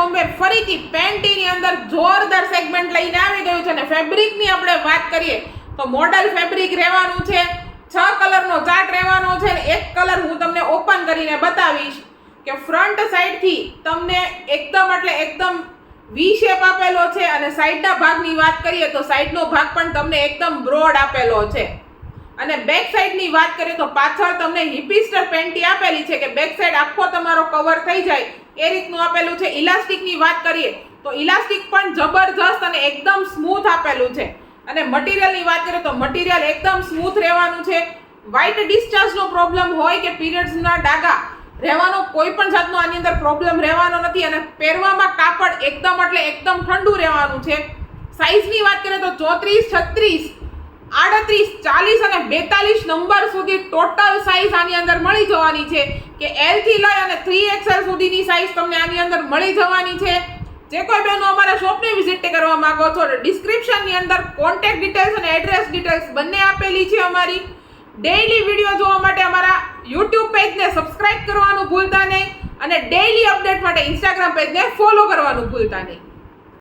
બોમ્બે ફરીથી પેન્ટીની અંદર જોરદાર સેગમેન્ટ લઈને આવી ગયું છે અને ફેબ્રિકની આપણે વાત કરીએ તો મોડલ ફેબ્રિક રહેવાનું છે, 6 કલરનો ચાર્ટ રહેવાનો છે અને એક કલર હું તમને ઓપન કરીને બતાવીશ કે ફ્રન્ટ સાઈડથી તમને એકદમ વી શેપ આપેલો છે અને સાઈડના ભાગની વાત કરીએ તો સાઈડનો ભાગ પણ તમને એકદમ બ્રોડ આપેલો છે અને બેક સાઈડની વાત કરીએ તો પાછળ તમને હિપિસ્ટર પેન્ટી આપેલી છે કે બેક સાઈડ આખો તમારો કવર થઈ જાય એ રીતનું આપેલું છે. ઇલાસ્ટિકની વાત કરીએ તો ઇલાસ્ટિક પણ જબરજસ્ત અને એકદમ સ્મૂથ આપેલું છે અને મટીરિયલની વાત કરીએ તો મટીરિયલ એકદમ સ્મૂથ રહેવાનું છે. વ્હાઇટ ડિસ્ચાર્જનો પ્રોબ્લેમ હોય કે પીરિયડ્સના ડાઘા રહેવાનો કોઈ પણ જાતનો આની અંદર પ્રોબ્લેમ રહેવાનો નથી અને પહેરવામાં કાપડ એકદમ ઠંડુ રહેવાનું છે. સાઈઝની વાત કરીએ તો 34, 36, 38, 40 અને 42 નંબર સુધી ટોટલ સાઈઝ આની અંદર મળી જવાની છે કે L થી લઈ અને 3XL સુધીની સાઈઝ તમને આની અંદર મળી જવાની છે. જે કોઈ બહેનો અમારા શોપને વિઝિટ કરવા માંગો છો ડિસ્ક્રિપ્શનની અંદર કોન્ટેક્ટ ડિટેલ્સ અને એડ્રેસ ડિટેલ્સ બંને આપેલી છે અમારી. ડેઈલી વિડીયો જોવા માટે અમારા YouTube પેજને સબસ્ક્રાઇબ કરવાનું ભૂલતા નહીં અને ડેઈલી અપડેટ માટે Instagram પેજને ફોલો કરવાનું ભૂલતા નહીં.